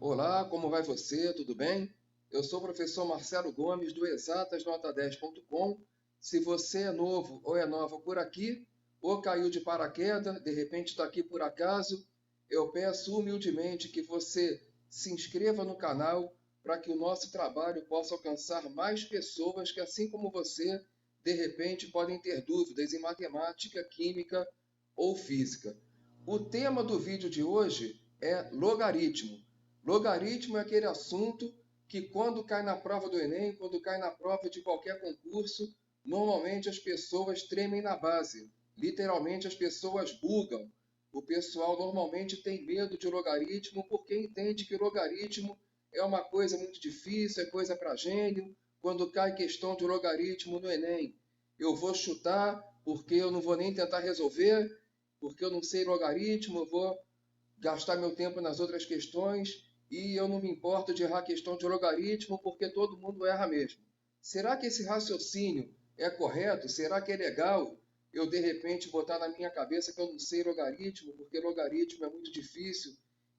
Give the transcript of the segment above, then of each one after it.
Olá, como vai você? Tudo bem? Eu sou o professor Marcelo Gomes do exatasnota10.com. Se você é novo ou é nova por aqui, ou caiu de paraquedas, de repente está aqui por acaso, eu peço humildemente que você se inscreva no canal para que o nosso trabalho possa alcançar mais pessoas que, assim como você, de repente podem ter dúvidas em matemática, química ou física. O tema do vídeo de hoje é logaritmo. Logaritmo é aquele assunto que, quando cai na prova do Enem, quando cai na prova de qualquer concurso, normalmente as pessoas tremem na base. Literalmente, as pessoas bugam. O pessoal normalmente tem medo de logaritmo porque entende que logaritmo é uma coisa muito difícil, é coisa para gênio. Quando cai questão de logaritmo no Enem, eu vou chutar porque eu não vou nem tentar resolver, porque eu não sei logaritmo, eu vou gastar meu tempo nas outras questões e eu não me importo de errar a questão de logaritmo porque todo mundo erra mesmo. Será que esse raciocínio é correto? Será que é legal eu de repente botar na minha cabeça que eu não sei logaritmo porque logaritmo é muito difícil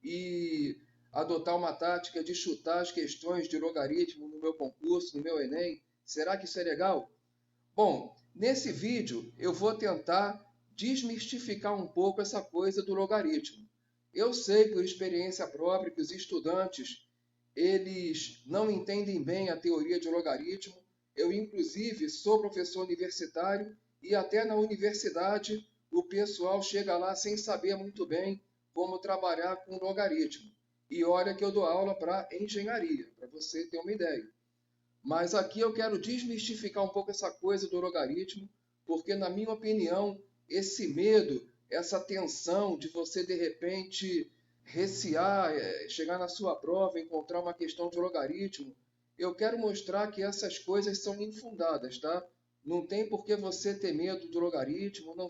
e adotar uma tática de chutar as questões de logaritmo no meu concurso, no meu Enem? Será que isso é legal? Bom, nesse vídeo eu vou tentar desmistificar um pouco essa coisa do logaritmo. Eu sei por experiência própria que os estudantes eles não entendem bem a teoria de logaritmo. Eu, inclusive, sou professor universitário e até na universidade o pessoal chega lá sem saber muito bem como trabalhar com logaritmo. E olha que eu dou aula para engenharia, para você ter uma ideia. Mas aqui eu quero desmistificar um pouco essa coisa do logaritmo, porque, na minha opinião, esse medo, essa tensão de você, de repente, recear, chegar na sua prova e encontrar uma questão de logaritmo, eu quero mostrar que essas coisas são infundadas, tá? Não tem por que você ter medo do logaritmo, não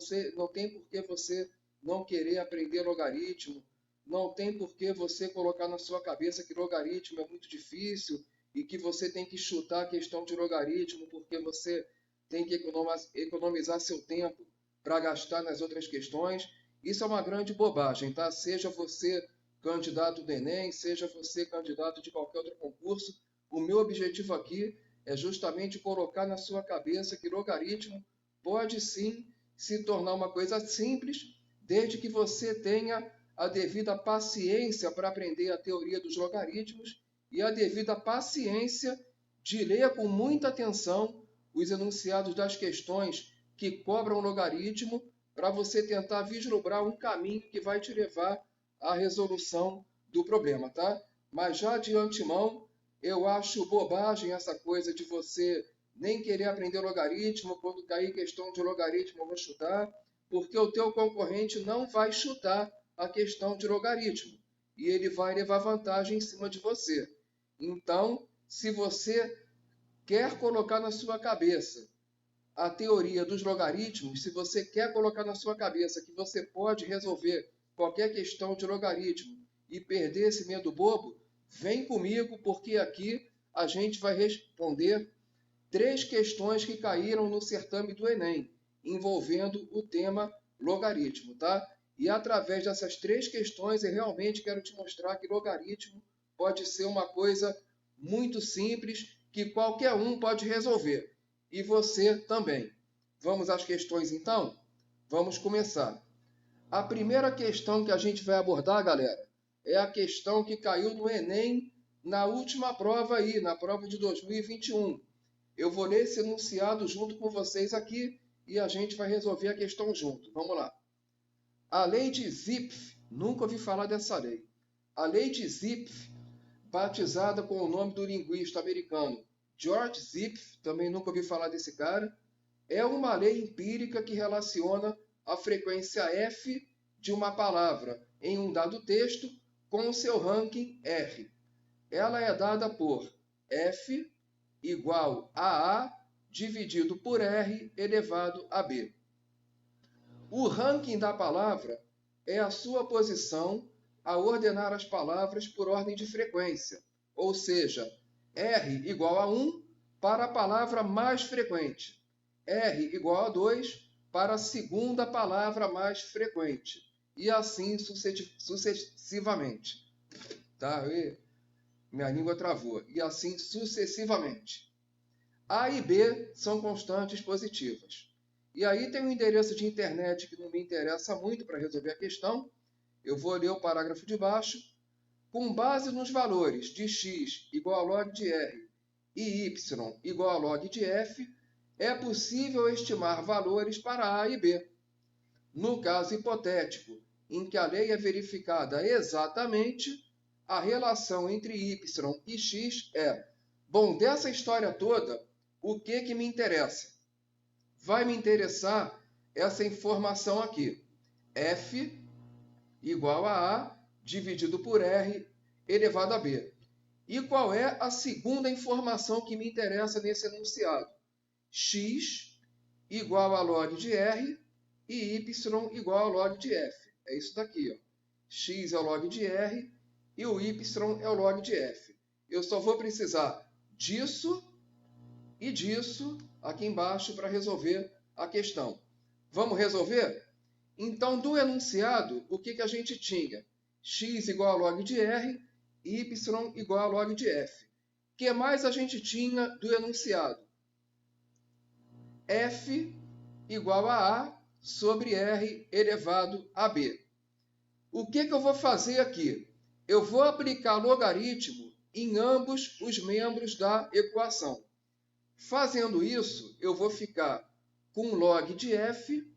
tem por que você não querer aprender logaritmo, não tem por que você colocar na sua cabeça que logaritmo é muito difícil e que você tem que chutar a questão de logaritmo porque você tem que economizar seu tempo para gastar nas outras questões. Isso é uma grande bobagem, tá? Seja você candidato do Enem, seja você candidato de qualquer outro concurso, o meu objetivo aqui é justamente colocar na sua cabeça que logaritmo pode sim se tornar uma coisa simples, desde que você tenha a devida paciência para aprender a teoria dos logaritmos e a devida paciência de ler com muita atenção os enunciados das questões que cobram logaritmo para você tentar vislumbrar um caminho que vai te levar à resolução do problema, tá? Mas já de antemão, eu acho bobagem essa coisa de você nem querer aprender logaritmo, quando cair questão de logaritmo eu vou chutar, porque o teu concorrente não vai chutar a questão de logaritmo e ele vai levar vantagem em cima de você. Então, se você quer colocar na sua cabeça a teoria dos logaritmos, se você quer colocar na sua cabeça que você pode resolver qualquer questão de logaritmo e perder esse medo bobo, vem comigo porque aqui a gente vai responder 3 questões que caíram no certame do Enem, envolvendo o tema logaritmo, tá? E através dessas 3 questões eu realmente quero te mostrar que logaritmo pode ser uma coisa muito simples que qualquer um pode resolver. E você também. Vamos às questões então? Vamos começar. A primeira questão que a gente vai abordar, galera, é a questão que caiu no Enem na última prova aí, na prova de 2021. Eu vou ler esse enunciado junto com vocês aqui e a gente vai resolver a questão junto. Vamos lá. A lei de Zipf, nunca ouvi falar dessa lei. A lei de Zipf, batizada com o nome do linguista americano George Zipf, também nunca ouvi falar desse cara, é uma lei empírica que relaciona a frequência f de uma palavra em um dado texto com o seu ranking R. Ela é dada por f igual a A dividido por R elevado a B. O ranking da palavra é a sua posição a ordenar as palavras por ordem de frequência, ou seja, R igual a 1 para a palavra mais frequente, R igual a 2 para a segunda palavra mais frequente, e assim sucessivamente. tá? Minha língua travou. E assim sucessivamente. A e B são constantes positivas. E aí tem um endereço de internet que não me interessa muito para resolver a questão. Eu vou ler o parágrafo de baixo. Com base nos valores de x igual a log de r e y igual a log de f, é possível estimar valores para A e B. No caso hipotético, em que a lei é verificada exatamente, a relação entre y e x é... Bom, dessa história toda, o que me interessa? Vai me interessar essa informação aqui. F igual a dividido por R elevado a B. E qual é a segunda informação que me interessa nesse enunciado? X igual a log de R e Y igual a log de F. É isso daqui, ó. X é o log de R e o Y é o log de F. Eu só vou precisar disso e disso aqui embaixo para resolver a questão. Vamos resolver? Então, do enunciado, o que a gente tinha? X igual a log de R, Y igual a log de F. O que mais a gente tinha do enunciado? F igual a A sobre R elevado a B. O que eu vou fazer aqui? Eu vou aplicar logaritmo em ambos os membros da equação. Fazendo isso, eu vou ficar com log de F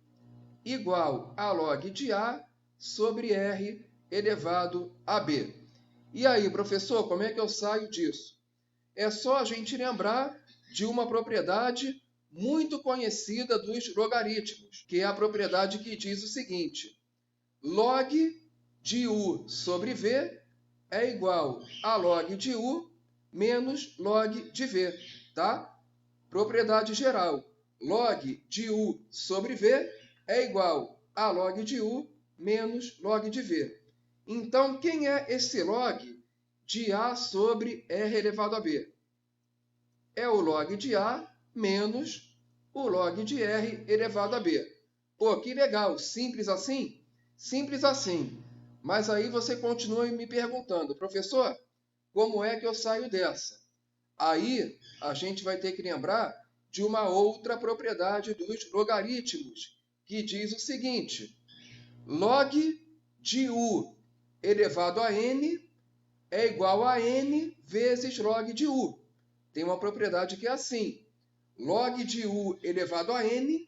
igual a log de A sobre R elevado a B. E aí, professor, como é que eu saio disso? É só a gente lembrar de uma propriedade muito conhecida dos logaritmos, que é a propriedade que diz o seguinte: log de U sobre V é igual a log de U menos log de V, tá? Propriedade geral. Log de U sobre V é igual a log de U menos log de V. Então, quem é esse log de A sobre R elevado a B? É o log de A menos o log de R elevado a B. Pô, que legal! Simples assim? Simples assim. Mas aí você continua me perguntando, professor, como é que eu saio dessa? Aí a gente vai ter que lembrar de uma outra propriedade dos logaritmos, que diz o seguinte: log de U elevado a n é igual a n vezes log de U. Tem uma propriedade que é assim: log de U elevado a n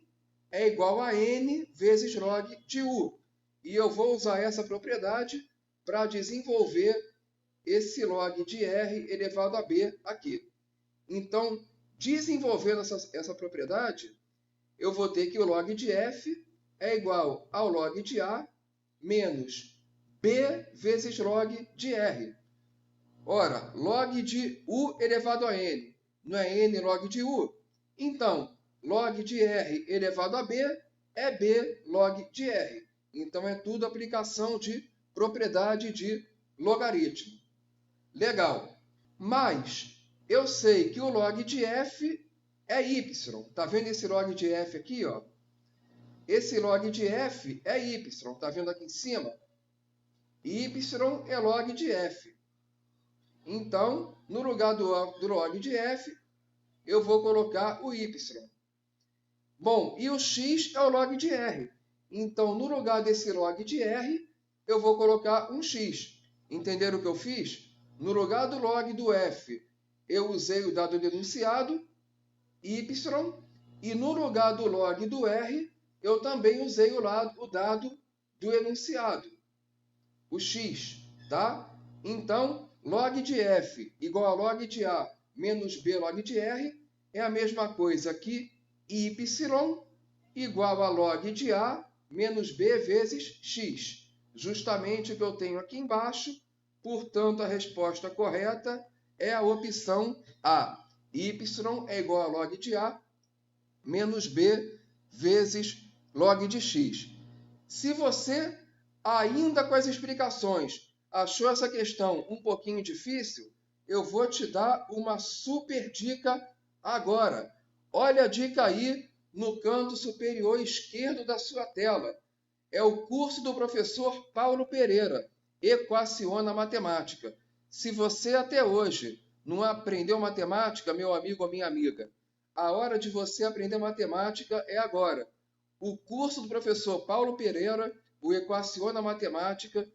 é igual a n vezes log de U. E eu vou usar essa propriedade para desenvolver esse log de R elevado a B aqui. Então, desenvolvendo essa propriedade, eu vou ter que o log de F é igual ao log de A menos B vezes log de R. Ora, log de U elevado a N não é N log de U? Então, log de R elevado a B é B log de R. Então, é tudo aplicação de propriedade de logaritmo. Legal. Mas eu sei que o log de F é Y. Tá vendo esse log de F aqui, ó? Esse log de F é Y. Tá vendo aqui em cima? Y é log de F. Então, no lugar do log de F, eu vou colocar o Y. Bom, e o X é o log de R. Então, no lugar desse log de R, eu vou colocar um X. Entenderam o que eu fiz? No lugar do log do F, eu usei o dado do enunciado, Y, e no lugar do log do R, eu também usei o dado do enunciado, o X, tá? Então, log de F igual a log de A menos B log de R é a mesma coisa que Y igual a log de A menos B vezes X. Justamente o que eu tenho aqui embaixo. Portanto, a resposta correta é a opção A. Y é igual a log de A menos B vezes log de X. Se você, ainda com as explicações, achou essa questão um pouquinho difícil, eu vou te dar uma super dica agora. Olha a dica aí no canto superior esquerdo da sua tela. É o curso do professor Paulo Pereira, Equaciona Matemática. Se você até hoje não aprendeu matemática, meu amigo ou minha amiga, a hora de você aprender matemática é agora. O curso do professor Paulo Pereira, o Equaciona Matemática,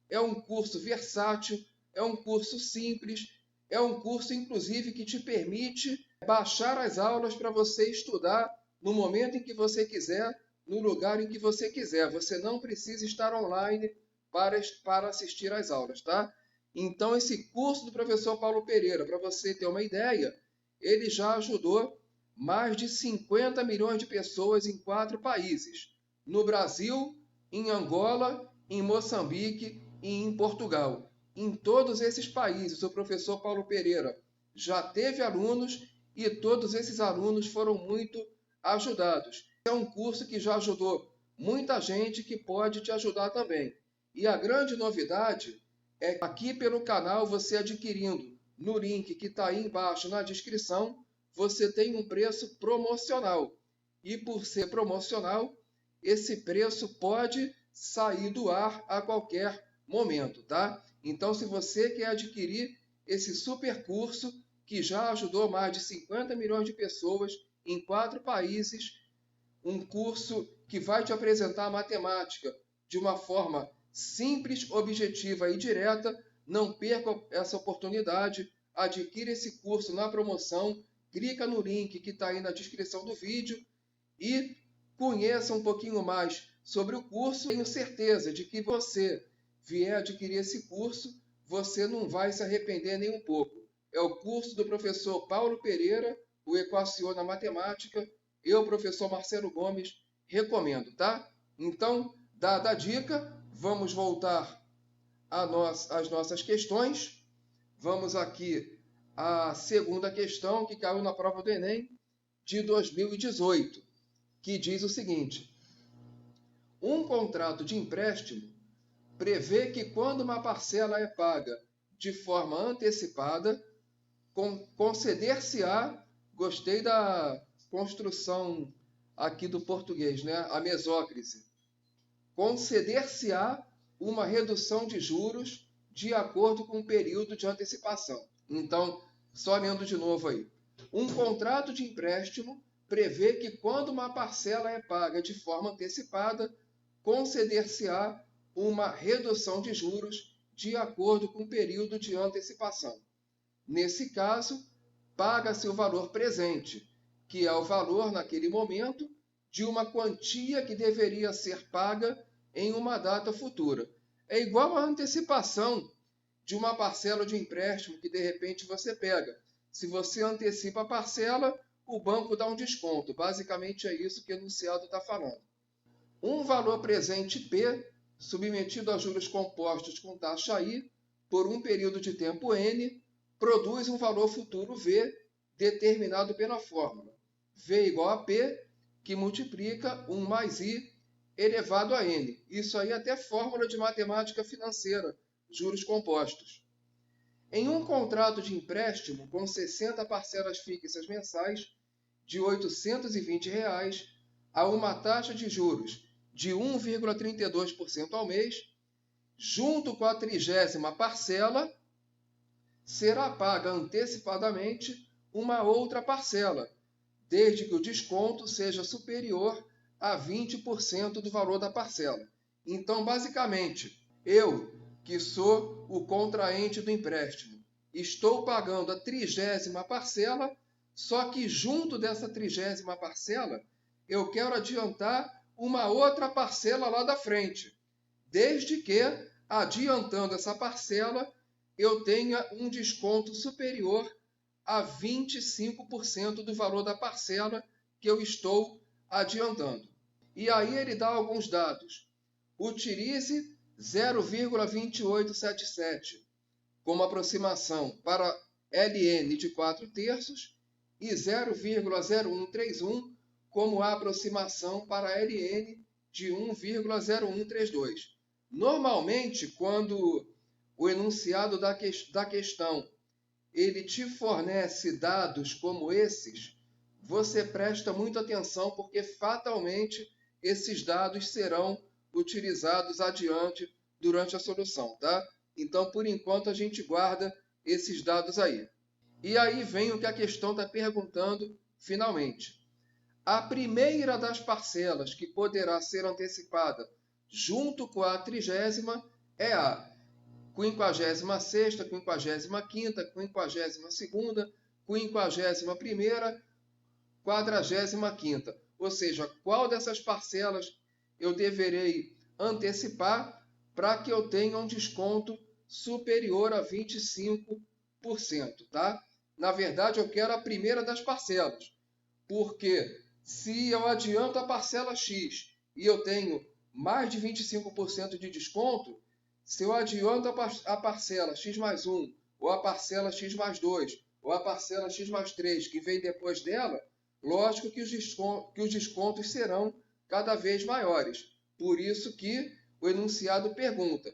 é um curso versátil, é um curso simples, é um curso, inclusive, que te permite baixar as aulas para você estudar no momento em que você quiser, no lugar em que você quiser. Você não precisa estar online para assistir às aulas, tá? Então, esse curso do professor Paulo Pereira, para você ter uma ideia, ele já ajudou mais de 50 milhões de pessoas em 4 países: no Brasil, em Angola, em Moçambique e em Portugal. Em todos esses países, o professor Paulo Pereira já teve alunos e todos esses alunos foram muito ajudados. É um curso que já ajudou muita gente, que pode te ajudar também. E a grande novidade é que aqui pelo canal, você adquirindo no link que está aí embaixo na descrição, você tem um preço promocional. E por ser promocional, esse preço pode sair do ar a qualquer momento, tá? Então, se você quer adquirir esse super curso que já ajudou mais de 50 milhões de pessoas em 4 países, um curso que vai te apresentar a matemática de uma forma simples, objetiva e direta, não perca essa oportunidade. Adquira esse curso na promoção, clica no link que está aí na descrição do vídeo e conheça um pouquinho mais sobre o curso. Tenho certeza de que você vier adquirir esse curso, você não vai se arrepender nem um pouco. É o curso do professor Paulo Pereira, o Equaciona Matemática. Eu, professor Marcelo Gomes, recomendo, tá? Então, dada a dica, vamos voltar às nossas questões. Vamos aqui à segunda questão que caiu na prova do Enem de 2018, que diz o seguinte: um contrato de empréstimo prevê que quando uma parcela é paga de forma antecipada, conceder-se-á, gostei da construção aqui do português, né? A mesóclise. Conceder-se-á uma redução de juros de acordo com o período de antecipação. Então, só lendo de novo aí. Um contrato de empréstimo prevê que quando uma parcela é paga de forma antecipada, conceder-se-á uma redução de juros de acordo com o período de antecipação. Nesse caso, paga-se o valor presente, que é o valor, naquele momento, de uma quantia que deveria ser paga em uma data futura. É igual à antecipação de uma parcela de empréstimo que, de repente, você pega. Se você antecipa a parcela, o banco dá um desconto. Basicamente é isso que o enunciado está falando. Um valor presente P, submetido a juros compostos com taxa I, por um período de tempo N, produz um valor futuro V, determinado pela fórmula V igual a P, que multiplica 1 mais I elevado a N. Isso aí é até fórmula de matemática financeira, juros compostos. Em um contrato de empréstimo com 60 parcelas fixas mensais de R$ 820, a uma taxa de juros de 1,32% ao mês, junto com a 30ª parcela, será paga antecipadamente uma outra parcela, desde que o desconto seja superior a 20% do valor da parcela. Então, basicamente, eu, que sou o contraente do empréstimo, estou pagando a 30ª parcela, só que junto dessa 30ª parcela, eu quero adiantar uma outra parcela lá da frente, desde que, adiantando essa parcela, eu tenha um desconto superior a 25% do valor da parcela que eu estou adiantando. E aí ele dá alguns dados. Utilize 0,2877 como aproximação para ln de 4/3 e 0,0131 como a aproximação para ln de 1,0132. Normalmente, quando o enunciado da questão ele te fornece dados como esses, você presta muita atenção, porque fatalmente esses dados serão utilizados adiante durante a solução, tá? Então, por enquanto, a gente guarda esses dados aí. E aí vem o que a questão está perguntando finalmente. A primeira das parcelas que poderá ser antecipada junto com a 30ª é a 56ª, 55ª, 52ª, 51ª, 45ª. Ou seja, qual dessas parcelas eu deverei antecipar para que eu tenha um desconto superior a 25%, tá? Na verdade, eu quero a primeira das parcelas, porque se eu adianto a parcela X e eu tenho mais de 25% de desconto, se eu adianto a parcela X mais 1, ou a parcela X mais 2, ou a parcela X mais 3, que vem depois dela, lógico que os descontos serão cada vez maiores. Por isso que o enunciado pergunta: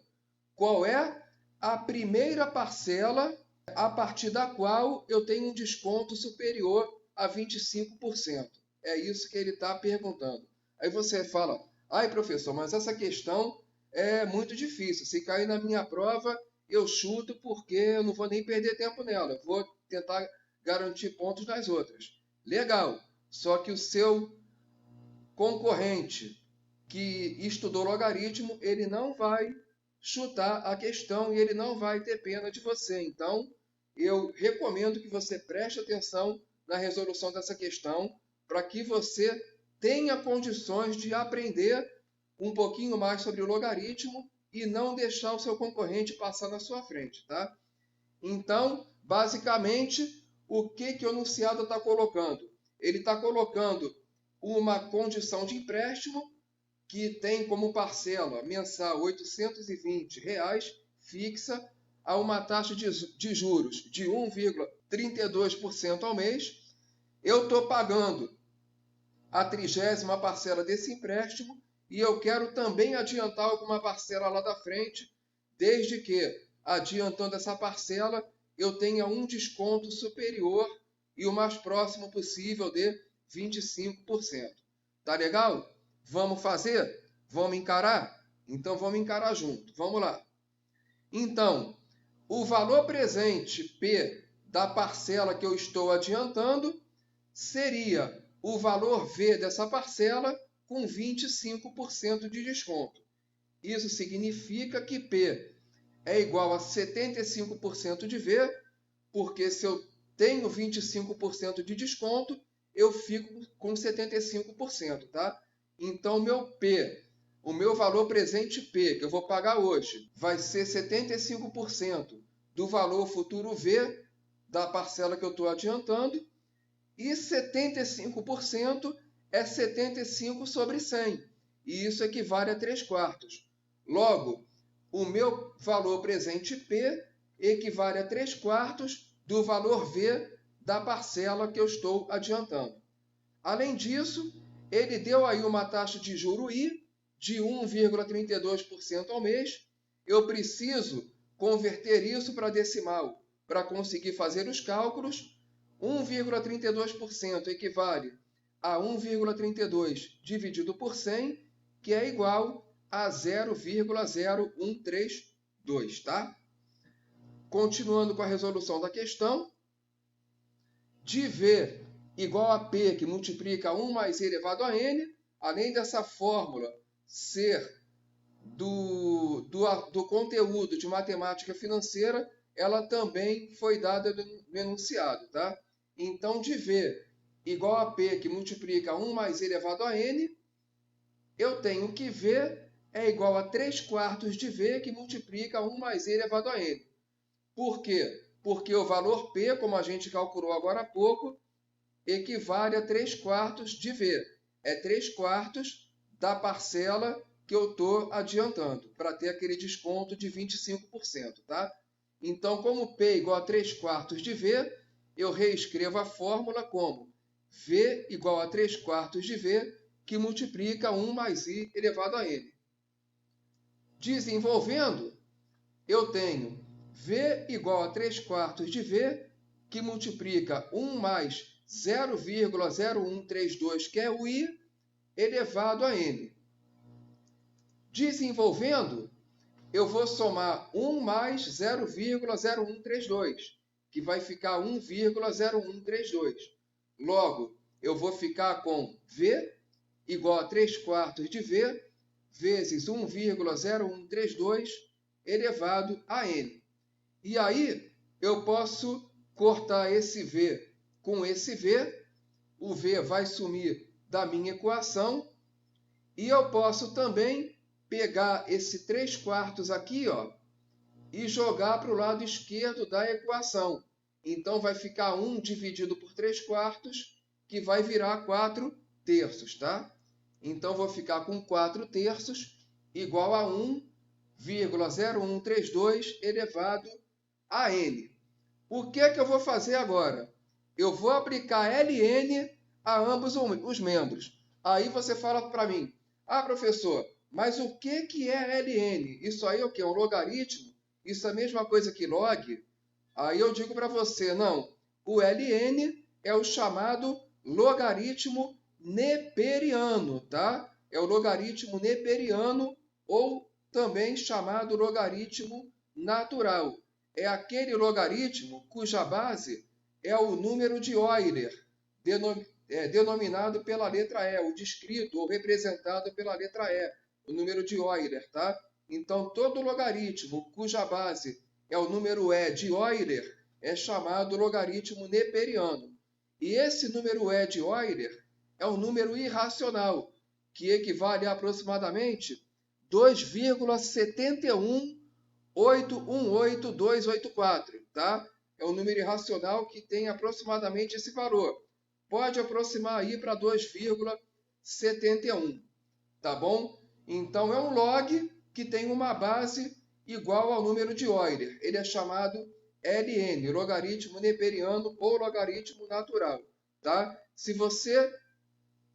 qual é a primeira parcela a partir da qual eu tenho um desconto superior a 25%? É isso que ele está perguntando. Aí você fala: ai, professor, mas essa questão é muito difícil. Se cair na minha prova, eu chuto porque eu não vou nem perder tempo nela. Eu vou tentar garantir pontos nas outras. Legal. Só que o seu concorrente que estudou logaritmo, ele não vai chutar a questão e ele não vai ter pena de você. Então, eu recomendo que você preste atenção na resolução dessa questão para que você tenha condições de aprender um pouquinho mais sobre o logaritmo e não deixar o seu concorrente passar na sua frente, tá? Então, basicamente, o que o enunciado está colocando? Ele está colocando uma condição de empréstimo que tem como parcela mensal R$ 820 fixa a uma taxa de juros de 1,32% ao mês. Eu estou pagando a 30ª parcela desse empréstimo e eu quero também adiantar alguma parcela lá da frente, desde que, adiantando essa parcela, eu tenha um desconto superior e o mais próximo possível de 25%. Tá legal? Vamos fazer? Vamos encarar? Então vamos encarar junto. Vamos lá. Então, o valor presente P da parcela que eu estou adiantando seria o valor V dessa parcela com 25% de desconto. Isso significa que P é igual a 75% de V, porque se eu tenho 25% de desconto, eu fico com 75%, tá? Então, o meu valor presente P, que eu vou pagar hoje, vai ser 75% do valor futuro V da parcela que eu estou adiantando, e 75% é 75 sobre 100, e isso equivale a 3/4. Logo, o meu valor presente P equivale a 3/4 do valor V da parcela que eu estou adiantando. Além disso, ele deu aí uma taxa de juro I de 1,32% ao mês. Eu preciso converter isso para decimal para conseguir fazer os cálculos. 1,32% equivale a 1,32 dividido por 100, que é igual a 0,0132, tá? Continuando com a resolução da questão, de V igual a P, que multiplica 1 mais E elevado a N, além dessa fórmula ser do conteúdo de matemática financeira, ela também foi dada no enunciado, tá? Então, de V igual a P, que multiplica 1 mais E elevado a N, eu tenho que V é igual a 3/4 de V, que multiplica 1 mais E elevado a N. Por quê? Porque o valor P, como a gente calculou agora há pouco, equivale a 3/4 de V. É 3/4 da parcela que eu estou adiantando, para ter aquele desconto de 25%, tá? Então, como P igual a 3/4 de V, eu reescrevo a fórmula como V igual a 3/4 de V, que multiplica 1 mais I elevado a N. Desenvolvendo, eu tenho V igual a 3/4 de V, que multiplica 1 mais 0,0132, que é o I, elevado a N. Desenvolvendo, eu vou somar 1 mais 0,0132, que vai ficar 1,0132. Logo, eu vou ficar com V igual a 3 quartos de V vezes 1,0132 elevado a N. E aí, eu posso cortar esse V com esse V, o V vai sumir da minha equação, e eu posso também pegar esse 3 quartos aqui, ó, e jogar para o lado esquerdo da equação. Então, vai ficar 1 dividido por 3 quartos, que vai virar 4 terços, tá? Então, vou ficar com 4 terços igual a 1,0132 elevado a N. O que é que eu vou fazer agora? Eu vou aplicar ln a ambos os membros. Aí você fala para mim, professor, mas o que é ln? Isso aí é o quê? Um logaritmo? Isso é a mesma coisa que log? Aí eu digo para você, não, o ln é o chamado logaritmo neperiano, tá? É o logaritmo neperiano ou também chamado logaritmo natural. É aquele logaritmo cuja base é o número de Euler, denominado pela letra E, o descrito ou representado pela letra E, o número de Euler, tá? Então, todo logaritmo cuja base é o número E de Euler é chamado logaritmo neperiano. E esse número E de Euler é um número irracional, que equivale a aproximadamente 2,71818,284, tá? É um número irracional que tem aproximadamente esse valor. Pode aproximar aí para 2,71, tá bom? Então, é um log que tem uma base igual ao número de Euler. Ele é chamado ln, logaritmo neperiano ou logaritmo natural, tá? Se você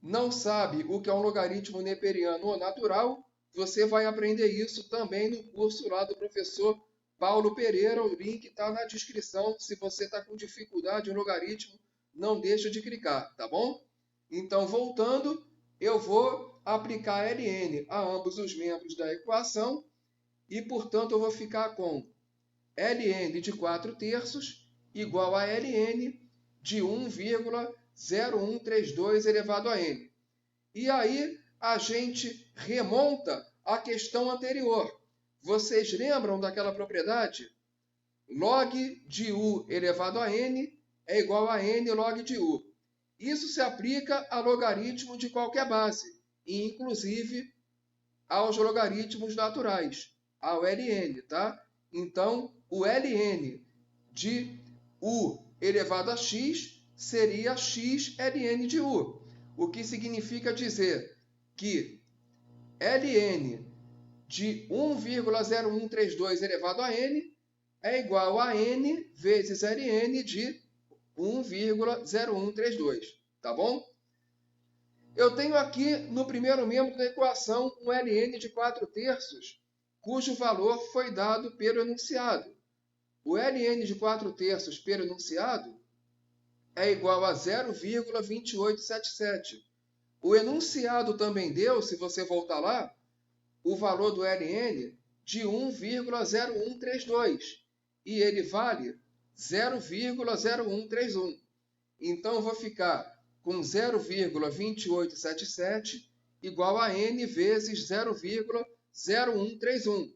não sabe o que é um logaritmo neperiano ou natural, você vai aprender isso também no curso lá do professor Paulo Pereira. O link está na descrição. Se você está com dificuldade em logaritmo, não deixa de clicar, tá bom? Então, voltando, eu vou aplicar ln a ambos os membros da equação e, portanto, eu vou ficar com ln de 4 terços igual a ln de 1,0132 elevado a n. E aí a gente remonta à questão anterior. Vocês lembram daquela propriedade? Log de u elevado a n é igual a n log de u. Isso se aplica a logaritmo de qualquer base, inclusive aos logaritmos naturais, ao ln, tá? Então, o ln de u elevado a x seria x ln de u, o que significa dizer que ln de 1,0132 elevado a n é igual a n vezes ln de 1,0132, tá bom? Eu tenho aqui no primeiro membro da equação um ln de 4 terços, cujo valor foi dado pelo enunciado. O ln de 4 terços pelo enunciado é igual a 0,2877. O enunciado também deu, se você voltar lá, o valor do ln de 1,0132. E ele vale 0,0131. Então, eu vou ficar com 0,2877 igual a n vezes 0,0131.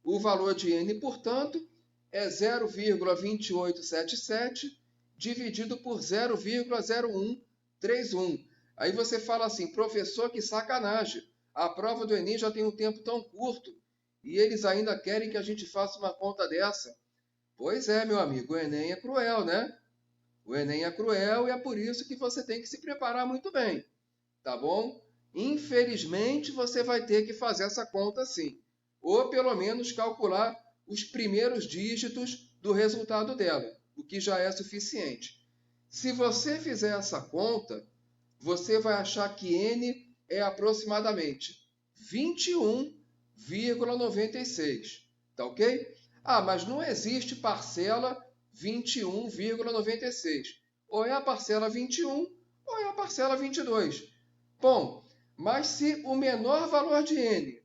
O valor de n, portanto, é 0,2877 dividido por 0,0131. Aí você fala assim, professor, que sacanagem. A prova do Enem já tem um tempo tão curto e eles ainda querem que a gente faça uma conta dessa. Pois é, meu amigo, o Enem é cruel, né? O Enem é cruel e é por isso que você tem que se preparar muito bem, tá bom? Infelizmente, você vai ter que fazer essa conta sim, ou pelo menos calcular os primeiros dígitos do resultado dela, o que já é suficiente. Se você fizer essa conta, você vai achar que n é aproximadamente 21,96, tá ok? Mas não existe parcela 21,96. Ou é a parcela 21 ou é a parcela 22. Bom, mas se o menor valor de n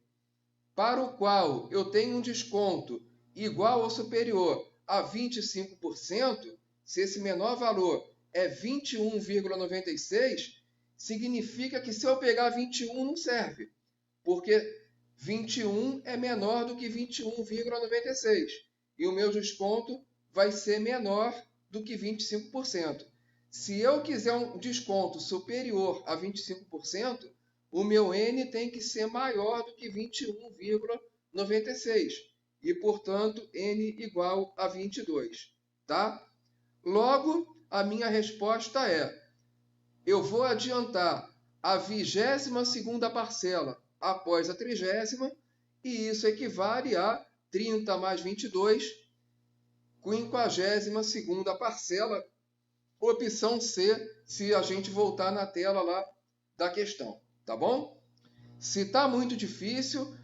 para o qual eu tenho um desconto igual ou superior a 25%, se esse menor valor é 21,96, significa que se eu pegar 21 não serve, porque 21 é menor do que 21,96 e o meu desconto vai ser menor do que 25%. Se eu quiser um desconto superior a 25%, o meu N tem que ser maior do que 21,96 e, portanto, N igual a 22, tá? Logo, a minha resposta é: eu vou adiantar a 22ª parcela após a 30ª, e isso equivale a 30 mais 22, 52ª parcela, opção C, se a gente voltar na tela lá da questão, tá bom? Se está muito difícil,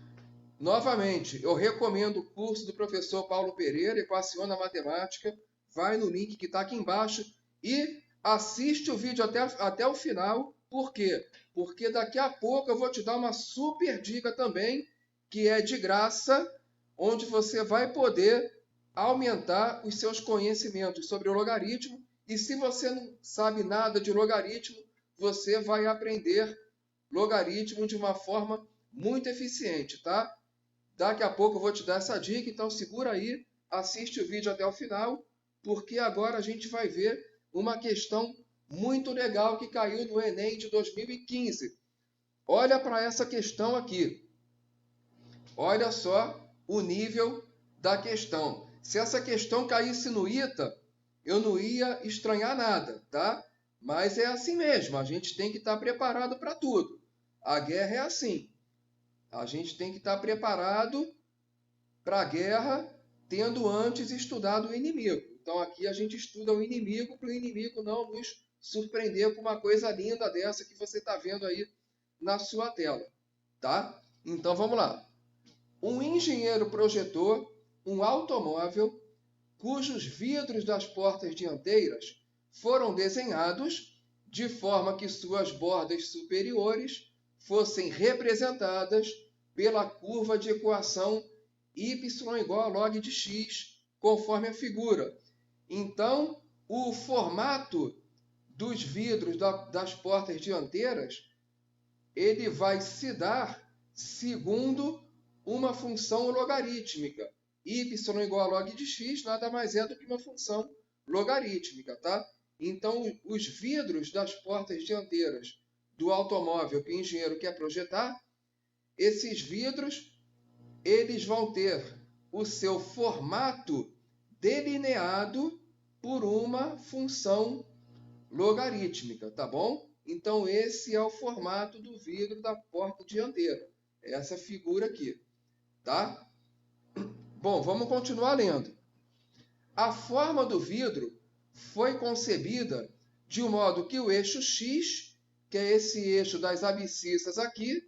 novamente, eu recomendo o curso do professor Paulo Pereira, Equaciona Matemática, vai no link que está aqui embaixo e assiste o vídeo até o final. Por quê? Porque daqui a pouco eu vou te dar uma super dica também, que é de graça, onde você vai poder aumentar os seus conhecimentos sobre o logaritmo. E se você não sabe nada de logaritmo, você vai aprender logaritmo de uma forma muito eficiente, tá? Daqui a pouco eu vou te dar essa dica, então segura aí, assiste o vídeo até o final, porque agora a gente vai ver uma questão muito legal que caiu no Enem de 2015. Olha para essa questão aqui. Olha só o nível da questão. Se essa questão caísse no ITA, eu não ia estranhar nada, tá? Mas é assim mesmo, a gente tem que estar preparado para tudo. A guerra é assim. A gente tem que estar preparado para a guerra, tendo antes estudado o inimigo. Então aqui a gente estuda o inimigo para o inimigo não nos surpreender com uma coisa linda dessa que você está vendo aí na sua tela, tá? Então vamos lá. Um engenheiro projetou um automóvel cujos vidros das portas dianteiras foram desenhados de forma que suas bordas superiores fossem representadas pela curva de equação y igual a log de x, conforme a figura. Então, o formato dos vidros das portas dianteiras, ele vai se dar segundo uma função logarítmica. Y igual a log de x nada mais é do que uma função logarítmica, tá? Então, os vidros das portas dianteiras do automóvel que o engenheiro quer projetar, esses vidros, eles vão ter o seu formato delineado por uma função logarítmica, tá bom? Então, esse é o formato do vidro da porta dianteira. Essa figura aqui, tá? Bom, vamos continuar lendo. A forma do vidro foi concebida de um modo que o eixo x, que é esse eixo das abscissas aqui,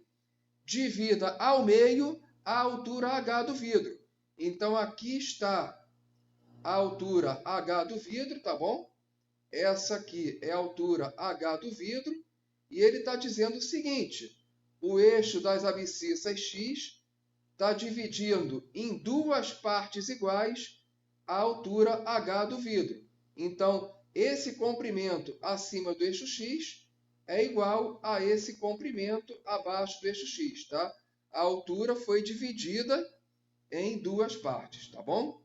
divida ao meio a altura h do vidro. Então, aqui está a altura h do vidro, tá bom? Essa aqui é a altura h do vidro. E ele está dizendo o seguinte: o eixo das abscissas x está dividindo em duas partes iguais a altura h do vidro. Então, esse comprimento acima do eixo x é igual a esse comprimento abaixo do eixo x, tá? A altura foi dividida em duas partes, tá bom?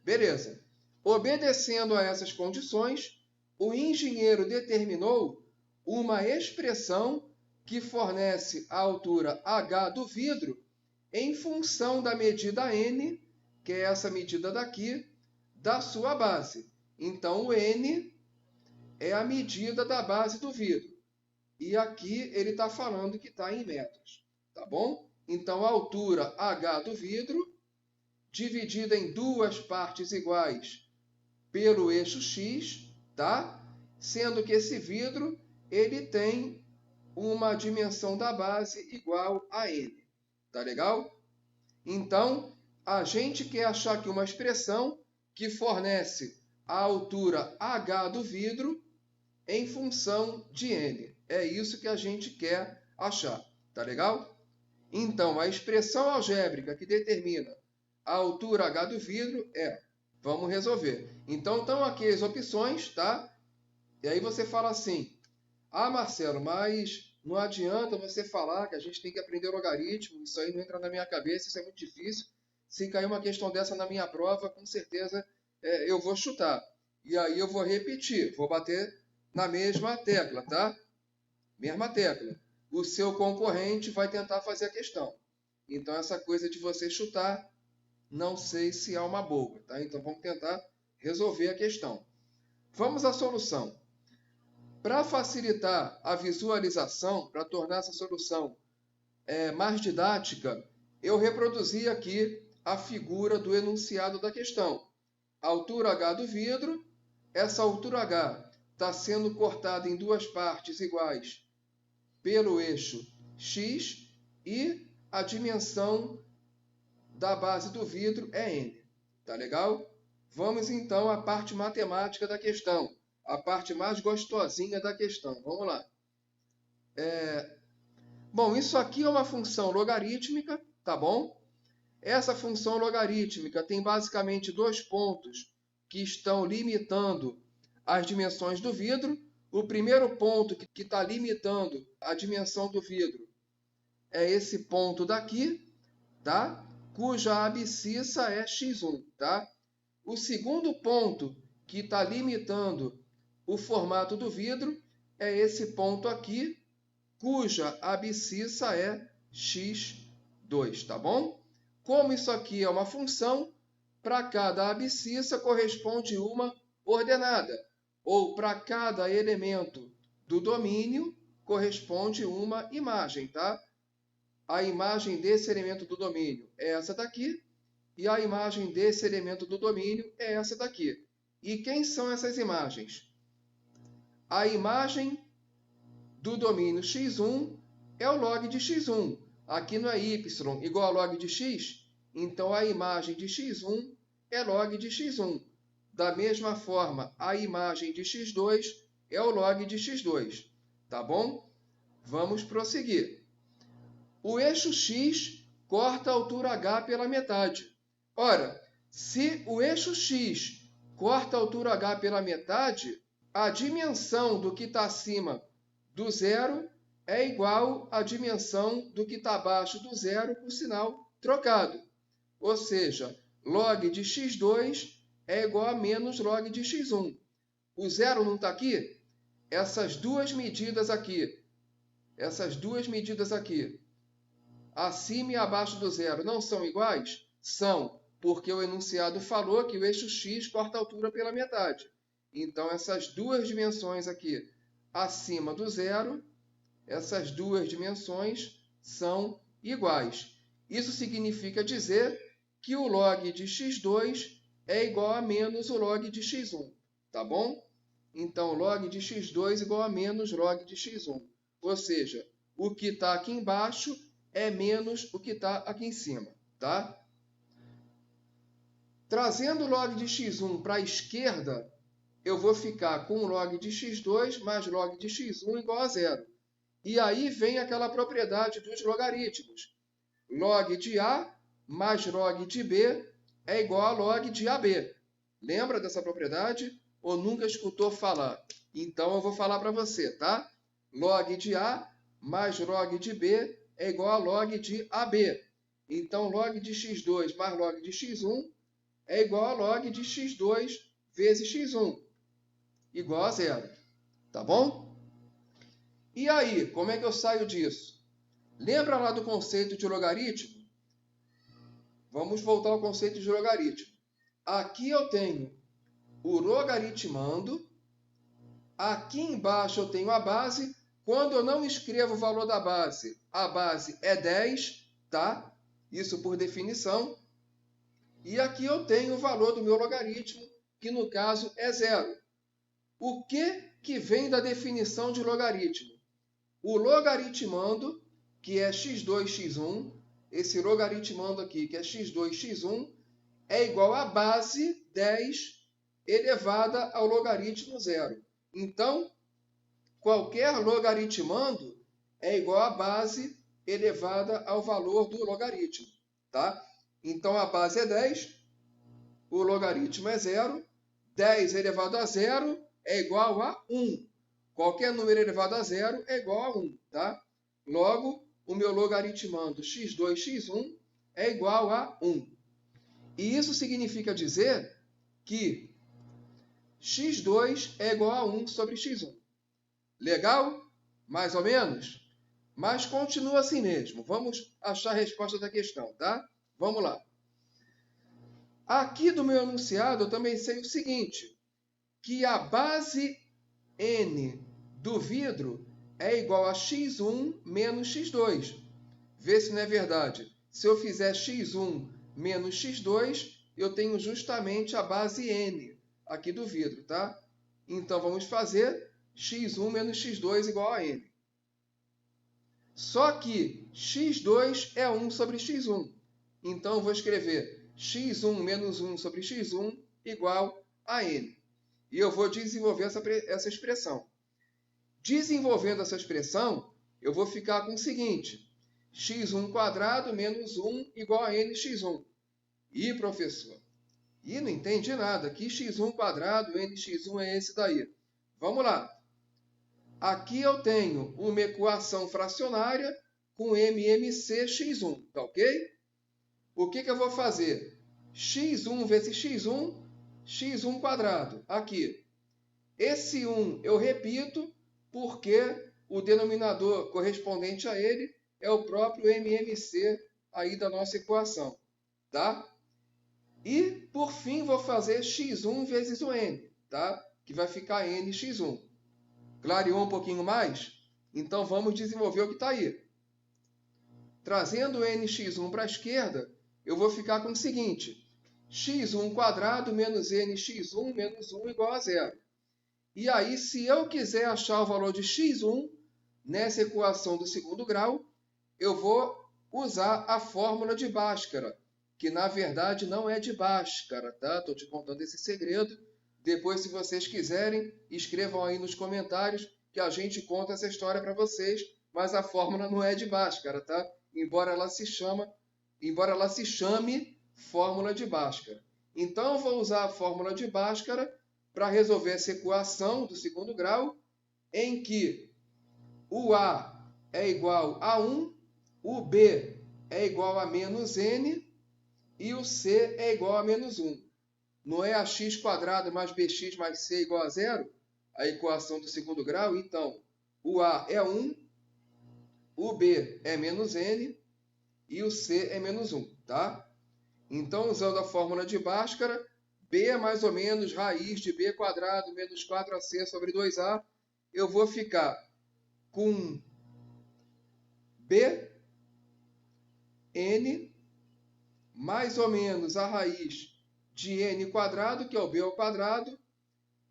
Beleza. Obedecendo a essas condições, o engenheiro determinou uma expressão que fornece a altura h do vidro em função da medida n, que é essa medida daqui, da sua base. Então, o n é a medida da base do vidro. E aqui ele está falando que está em metros, tá bom? Então, a altura h do vidro, dividida em duas partes iguais pelo eixo x, tá? Sendo que esse vidro ele tem uma dimensão da base igual a n. Tá legal? Então, a gente quer achar aqui uma expressão que fornece a altura h do vidro em função de n. É isso que a gente quer achar. Tá legal? Então, a expressão algébrica que determina a altura h do vidro é... Vamos resolver. Então, estão aqui as opções, tá? E aí você fala assim, ah, Marcelo, mas não adianta você falar que a gente tem que aprender logaritmo, isso aí não entra na minha cabeça, isso é muito difícil. Se cair uma questão dessa na minha prova, com certeza eu vou chutar. E aí eu vou repetir, vou bater na mesma tecla, tá? Mesma tecla. O seu concorrente vai tentar fazer a questão. Então, essa coisa de você chutar, não sei se é uma boa, tá? Então, vamos tentar resolver a questão. Vamos à solução. Para facilitar a visualização, para tornar essa solução mais didática, eu reproduzi aqui a figura do enunciado da questão. Altura h do vidro, essa altura h está sendo cortada em duas partes iguais pelo eixo x e a dimensão da base do vidro é n. Tá legal? Vamos então à parte matemática da questão, a parte mais gostosinha da questão. Vamos lá. Bom, isso aqui é uma função logarítmica, tá bom? Essa função logarítmica tem basicamente dois pontos que estão limitando as dimensões do vidro. O primeiro ponto que está limitando a dimensão do vidro é esse ponto daqui, tá? Cuja abscissa é x1, tá? O segundo ponto que está limitando o formato do vidro é esse ponto aqui, cuja abscissa é x2, tá bom? Como isso aqui é uma função, para cada abscissa corresponde uma ordenada, ou para cada elemento do domínio corresponde uma imagem, tá? A imagem desse elemento do domínio é essa daqui, e a imagem desse elemento do domínio é essa daqui. E quem são essas imagens? A imagem do domínio x1 é o log de x1. Aqui não é y igual a log de x, então a imagem de x1 é log de x1. Da mesma forma, a imagem de x2 é o log de x2. Tá bom? Vamos prosseguir. O eixo x corta a altura h pela metade. Ora, se o eixo x corta a altura h pela metade, a dimensão do que está acima do zero é igual à dimensão do que está abaixo do zero, por sinal trocado. Ou seja, log de x2 é igual a menos log de x1. O zero não está aqui? Essas duas medidas aqui, acima e abaixo do zero, não são iguais? São, porque o enunciado falou que o eixo x corta a altura pela metade. Então, essas duas dimensões aqui acima do zero, essas duas dimensões são iguais. Isso significa dizer que o log de x2 é igual a menos o log de x1, tá bom? Então, log de x2 igual a menos log de x1. Ou seja, o que está aqui embaixo é menos o que está aqui em cima, tá? Trazendo o log de x1 para a esquerda, eu vou ficar com log de x2 mais log de x1 igual a zero. E aí vem aquela propriedade dos logaritmos. Log de A mais log de B é igual a log de AB. Lembra dessa propriedade? Ou nunca escutou falar? Então eu vou falar para você, tá? Log de A mais log de B é igual a log de AB. Então, log de x2 mais log de x1 é igual a log de x2 vezes x1, igual a zero. Tá bom? E aí, como é que eu saio disso? Lembra lá do conceito de logaritmo? Vamos voltar ao conceito de logaritmo. Aqui eu tenho o logaritmando. Aqui embaixo eu tenho a base. Quando eu não escrevo o valor da base, a base é 10, tá? Isso por definição. E aqui eu tenho o valor do meu logaritmo, que no caso é zero. O que vem da definição de logaritmo? O logaritmando, que é x2, x1, esse logaritmando aqui, que é x2, x1, é igual a base 10 elevada ao logaritmo zero. Então, qualquer logaritmando é igual a base elevada ao valor do logaritmo, tá? Então, a base é 10, o logaritmo é 0, 10 elevado a 0 é igual a 1. Qualquer número elevado a 0 é igual a 1, tá? Logo, o meu logaritmando x2, x1 é igual a 1. E isso significa dizer que x2 é igual a 1 sobre x1. Legal? Mais ou menos? Mas continua assim mesmo. Vamos achar a resposta da questão, tá? Vamos lá. Aqui do meu enunciado, eu também sei o seguinte, que a base n do vidro é igual a x1 menos x2. Vê se não é verdade. Se eu fizer x1 menos x2, eu tenho justamente a base n aqui do vidro, tá? Então, vamos fazer x1 menos x2 igual a n. Só que x2 é 1 sobre x1. Então, eu vou escrever x1 menos 1 sobre x1 igual a n. E eu vou desenvolver essa expressão. Desenvolvendo essa expressão, eu vou ficar com o seguinte. x1² menos 1 igual a nx1. Ih, professor, não entendi nada. Aqui x1², nx1 é esse daí. Vamos lá. Aqui eu tenho uma equação fracionária com MMC x1, tá ok? O que eu vou fazer? x1 vezes x1, x1². Aqui. Esse 1 eu repito porque o denominador correspondente a ele é o próprio MMC aí da nossa equação, tá? E, por fim, vou fazer x1 vezes o n, tá? Que vai ficar nx1. Clareou um pouquinho mais? Então, vamos desenvolver o que está aí. Trazendo nx1 para a esquerda, eu vou ficar com o seguinte. x1² menos nx1 menos 1 igual a 0. E aí, se eu quiser achar o valor de x1 nessa equação do segundo grau, eu vou usar a fórmula de Bhaskara, que na verdade não é de Bhaskara, tá? Estou te contando esse segredo. Depois, se vocês quiserem, escrevam aí nos comentários que a gente conta essa história para vocês, mas a fórmula não é de Bhaskara, tá? Embora ela se chame fórmula de Bhaskara. Então, eu vou usar a fórmula de Bhaskara para resolver essa equação do segundo grau, em que o A é igual a 1, o B é igual a menos n e o C é igual a menos 1. Não é ax² mais bx mais c igual a 0? A equação do segundo grau? Então, o A é 1, o B é menos n e o C é menos 1, tá? Então, usando a fórmula de Bhaskara, B é mais ou menos raiz de b² menos 4ac sobre 2a. Eu vou ficar com b n mais ou menos a raiz de n², que é o b ao quadrado,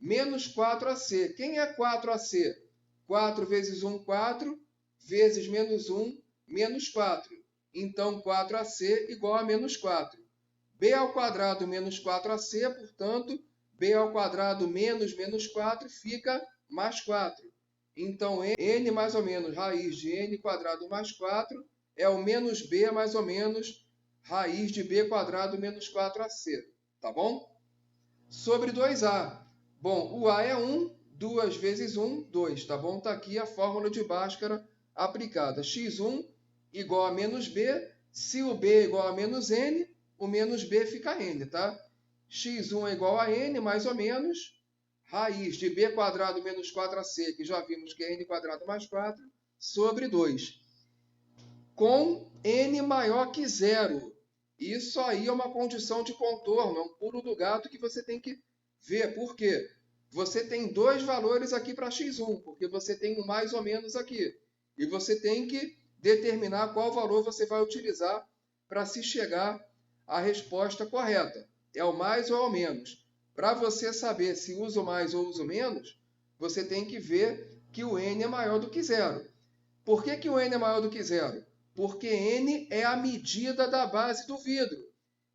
menos 4ac. Quem é 4ac? 4 vezes 1, 4, vezes menos 1, menos 4. Então, 4ac igual a menos 4. b ao quadrado menos 4ac, portanto, b ao quadrado menos menos 4 fica mais 4. Então, n mais ou menos raiz de n² mais 4 é o menos b mais ou menos raiz de b² menos 4ac. Tá bom? Sobre 2a. Bom, o a é 1, 2 vezes 1, 2. Tá bom? Está aqui a fórmula de Bhaskara aplicada. x1 igual a menos b. Se o b é igual a menos n, o menos b fica n, tá? x1 é igual a n, mais ou menos, raiz de b² menos 4ac, que já vimos que é n² mais 4, sobre 2. Com n maior que 0. Isso aí é uma condição de contorno, é um pulo do gato que você tem que ver. Por quê? Você tem dois valores aqui para x1, porque você tem um mais ou menos aqui. E você tem que determinar qual valor você vai utilizar para se chegar à resposta correta. É o mais ou é o menos. Para você saber se usa o mais ou usa o menos, você tem que ver que o n é maior do que 0. Por que o n é maior do que 0? Porque n é a medida da base do vidro.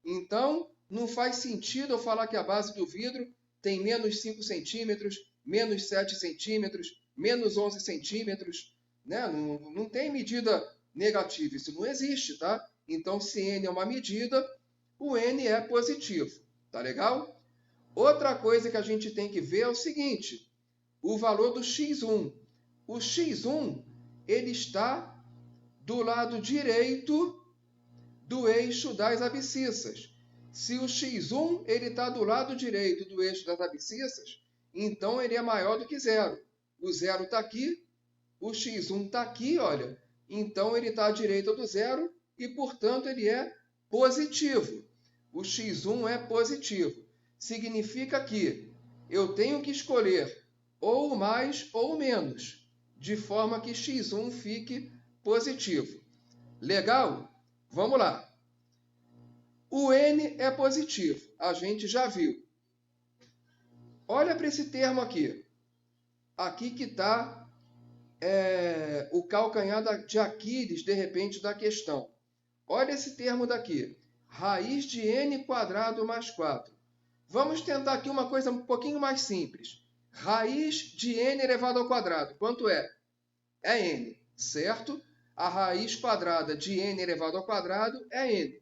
Então, não faz sentido eu falar que a base do vidro tem menos 5 centímetros, menos 7 centímetros, menos 11 centímetros. Né? Não tem medida negativo. Isso não existe, tá? Então, se n é uma medida, o n é positivo. Tá legal? Outra coisa que a gente tem que ver é o seguinte, o valor do x1. O x1, ele está do lado direito do eixo das abscissas. Se o x1 ele está do lado direito do eixo das abscissas, então ele é maior do que zero. O zero está aqui, o x1 está aqui, olha. Então ele está à direita do zero e, portanto, ele é positivo. O x1 é positivo. Significa que eu tenho que escolher ou mais ou menos, de forma que x1 fique positivo. Legal? Vamos lá. O n é positivo, a gente já viu. Olha para esse termo aqui. Aqui que está o calcanhar de Aquiles, de repente, da questão. Olha esse termo daqui. Raiz de n quadrado mais 4. Vamos tentar aqui uma coisa um pouquinho mais simples. Raiz de n elevado ao quadrado. Quanto é? É n, certo? A raiz quadrada de n elevado ao quadrado é n.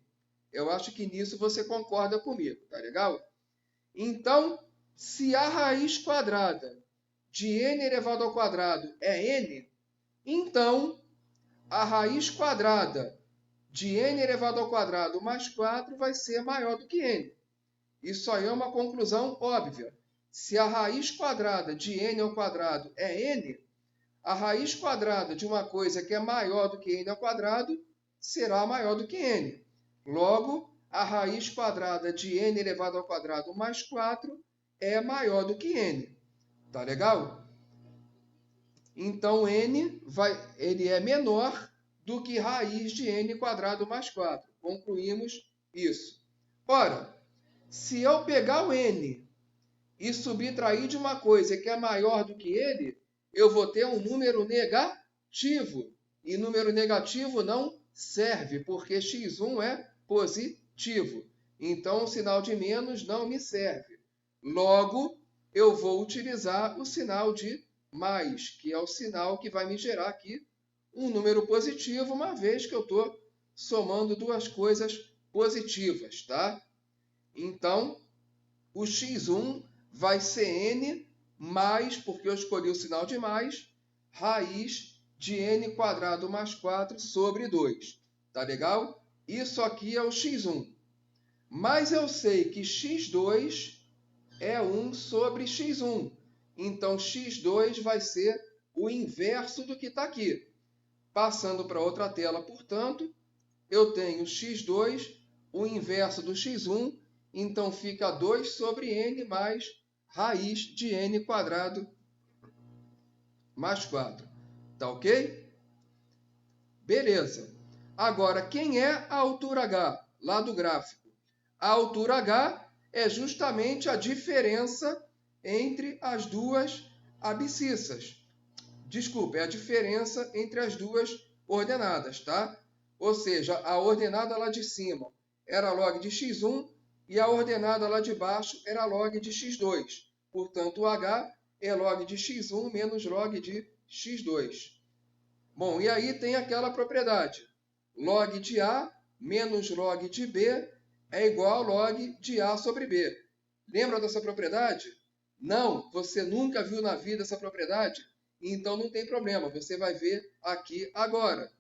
Eu acho que nisso você concorda comigo, tá legal? Então, se a raiz quadrada de n elevado ao quadrado é n, então a raiz quadrada de n elevado ao quadrado mais 4 vai ser maior do que n. Isso aí é uma conclusão óbvia. Se a raiz quadrada de n ao quadrado é n, a raiz quadrada de uma coisa que é maior do que n ao quadrado será maior do que n. Logo, a raiz quadrada de n elevado ao quadrado mais 4 é maior do que n. Tá legal? Então, ele é menor do que raiz de n quadrado mais 4. Concluímos isso. Ora, se eu pegar o n e subtrair de uma coisa que é maior do que ele, eu vou ter um número negativo. E número negativo não serve, porque x1 é positivo. Então, o sinal de menos não me serve. Logo, eu vou utilizar o sinal de mais, que é o sinal que vai me gerar aqui um número positivo, uma vez que eu estou somando duas coisas positivas, tá? Então, o x1 vai ser n mais, porque eu escolhi o sinal de mais, raiz de n quadrado mais 4 sobre 2. Tá legal? Isso aqui é o x1. Mas eu sei que x2 é 1 sobre x1. Então, x2 vai ser o inverso do que está aqui. Passando para outra tela, portanto, eu tenho x2, o inverso do x1, então fica 2 sobre n mais raiz de n quadrado mais 4. Tá ok? Beleza. Agora, quem é a altura h lá do gráfico? A altura h é justamente a diferença entre as duas abscissas. Desculpa, é a diferença entre as duas ordenadas, tá? Ou seja, a ordenada lá de cima era log de x1 e a ordenada lá de baixo era log de x2. Portanto, o h é log de x1 menos log de x2. Bom, e aí tem aquela propriedade. Log de a menos log de b é igual a log de a sobre b. Lembra dessa propriedade? Não, você nunca viu na vida essa propriedade? Então não tem problema, você vai ver aqui agora.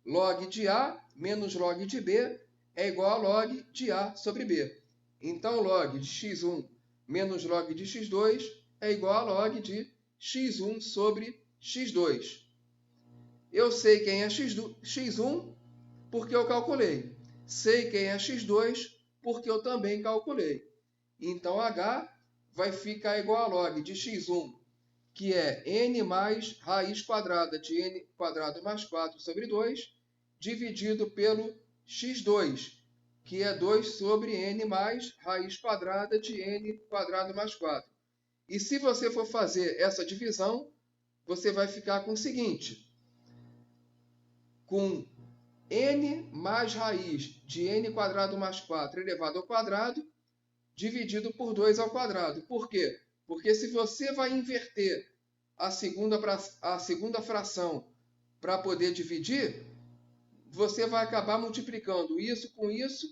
Log de a menos log de b é igual a log de a sobre b. Então, log de x1 menos log de x2 é igual a log de x1 sobre x2. Eu sei quem é x1 porque eu calculei. Sei quem é x2 porque eu também calculei. Então, h vai ficar igual a log de x1, que é n mais raiz quadrada de n quadrado mais 4 sobre 2, dividido pelo x2, que é 2 sobre n mais raiz quadrada de n quadrado mais 4. E se você for fazer essa divisão, você vai ficar com o seguinte, com n mais raiz de n quadrado mais 4 elevado ao quadrado, dividido por 2 ao quadrado. Por quê? Porque se você vai inverter a segunda fração para poder dividir, você vai acabar multiplicando isso com isso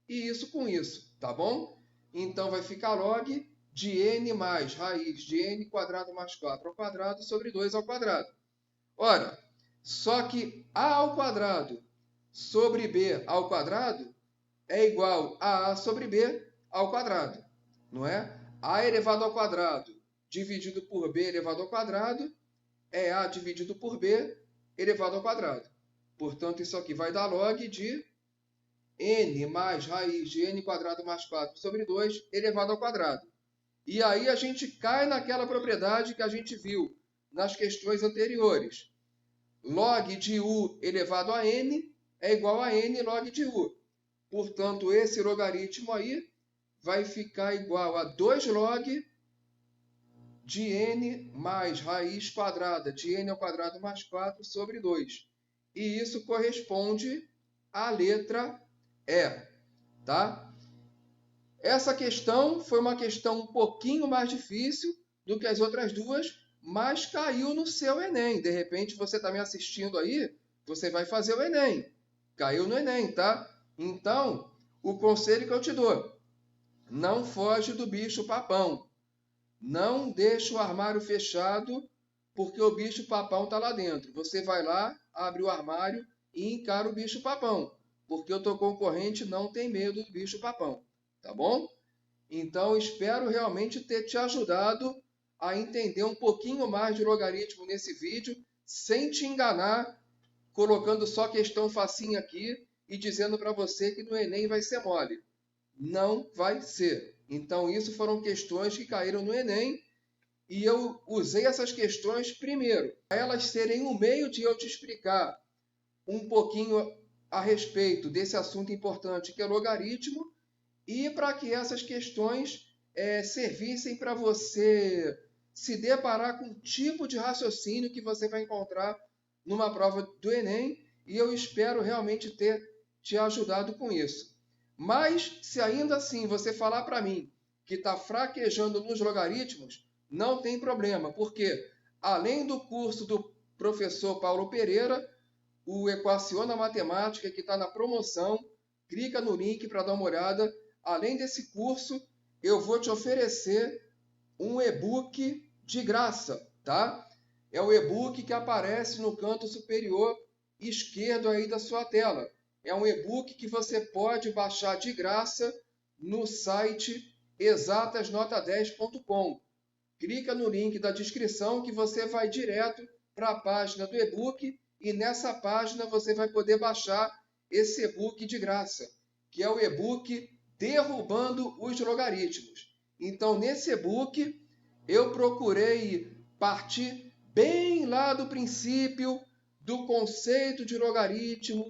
e isso com isso, tá bom? Então vai ficar log de n mais raiz de n quadrado mais 4 ao quadrado sobre 2 ao quadrado. Ora, só que a ao quadrado sobre b ao quadrado é igual a sobre b ao quadrado, não é? A elevado ao quadrado dividido por b elevado ao quadrado é a dividido por b elevado ao quadrado. Portanto, isso aqui vai dar log de n mais raiz de n quadrado mais 4 sobre 2 elevado ao quadrado. E aí a gente cai naquela propriedade que a gente viu nas questões anteriores. Log de u elevado a n é igual a n log de u. Portanto, esse logaritmo aí vai ficar igual a 2 log de n mais raiz quadrada de n ao quadrado mais 4 sobre 2. E isso corresponde à letra E, tá? Essa questão foi uma questão um pouquinho mais difícil do que as outras duas, mas caiu no seu Enem. De repente, você está me assistindo aí, você vai fazer o Enem. Caiu no Enem, tá? Então, o conselho que eu te dou, não foge do bicho-papão. Não deixa o armário fechado, porque o bicho-papão está lá dentro. Você vai lá, abre o armário e encara o bicho-papão, porque o teu concorrente não tem medo do bicho-papão, tá bom? Então, espero realmente ter te ajudado a entender um pouquinho mais de logaritmo nesse vídeo, sem te enganar, colocando só questão facinha aqui e dizendo para você que no Enem vai ser mole. Não vai ser. Então, isso foram questões que caíram no Enem e eu usei essas questões primeiro, para elas serem um meio de eu te explicar um pouquinho a respeito desse assunto importante que é logaritmo e para que essas questões servissem para você se deparar com o tipo de raciocínio que você vai encontrar numa prova do Enem e eu espero realmente ter te ajudado com isso. Mas, se ainda assim você falar para mim que está fraquejando nos logaritmos, não tem problema, porque além do curso do professor Paulo Pereira, o Equaciona Matemática, que está na promoção, clica no link para dar uma olhada. Além desse curso, eu vou te oferecer um e-book de graça, tá? É o e-book que aparece no canto superior esquerdo aí da sua tela. É um e-book que você pode baixar de graça no site exatasnota10.com. Clica no link da descrição que você vai direto para a página do e-book e nessa página você vai poder baixar esse e-book de graça, que é o e-book Derrubando os Logaritmos. Então, nesse e-book, eu procurei partir bem lá do princípio do conceito de logaritmo.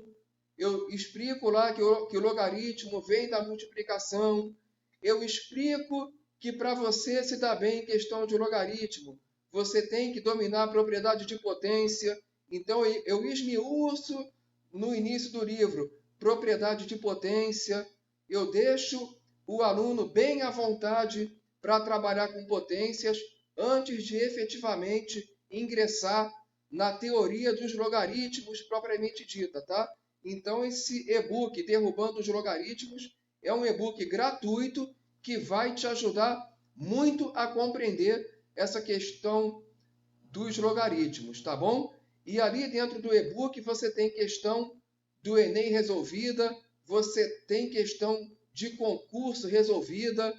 Eu explico lá que o logaritmo vem da multiplicação. Eu explico que para você se dar bem em questão de logaritmo, você tem que dominar a propriedade de potência. Então, eu esmiuço no início do livro propriedade de potência. Eu deixo o aluno bem à vontade para trabalhar com potências antes de efetivamente ingressar na teoria dos logaritmos propriamente dita, tá? Então, esse e-book Derrubando os Logaritmos é um e-book gratuito que vai te ajudar muito a compreender essa questão dos logaritmos, tá bom? E ali dentro do e-book você tem questão do Enem resolvida, você tem questão de concurso resolvida,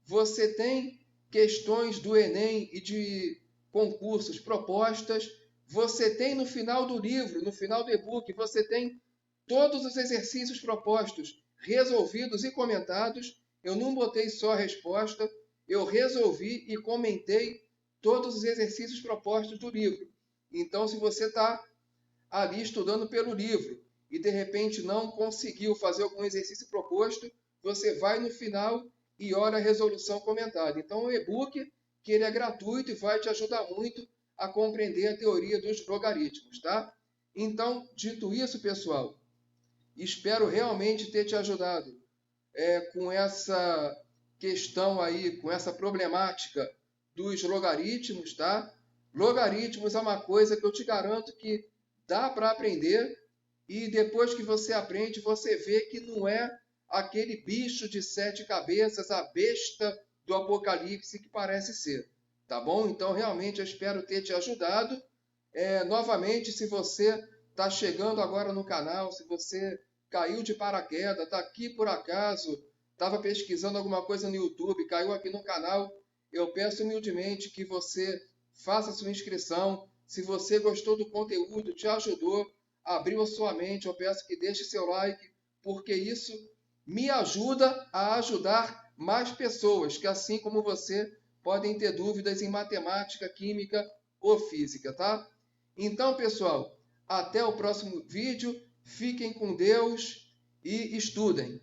você tem questões do Enem e de concursos propostas, você tem no final do livro, no final do e-book, você tem todos os exercícios propostos resolvidos e comentados. Eu não botei só a resposta, eu resolvi e comentei todos os exercícios propostos do livro. Então, se você está ali estudando pelo livro e de repente não conseguiu fazer algum exercício proposto, você vai no final e olha a resolução comentada. Então, o e-book, que ele é gratuito e vai te ajudar muito a compreender a teoria dos logaritmos, tá? Então, dito isso, pessoal, espero realmente ter te ajudado com essa questão aí, com essa problemática dos logaritmos, tá? Logaritmos é uma coisa que eu te garanto que dá para aprender e depois que você aprende, você vê que não é aquele bicho de 7 cabeças, a besta do Apocalipse que parece ser. Tá bom? Então, realmente, eu espero ter te ajudado. Novamente, se você está chegando agora no canal, se você caiu de paraquedas, está aqui por acaso, estava pesquisando alguma coisa no YouTube, caiu aqui no canal, eu peço humildemente que você faça sua inscrição. Se você gostou do conteúdo, te ajudou, abriu a sua mente, eu peço que deixe seu like, porque isso me ajuda a ajudar mais pessoas que, assim como você, podem ter dúvidas em matemática, química ou física, tá? Então, pessoal, até o próximo vídeo. Fiquem com Deus e estudem.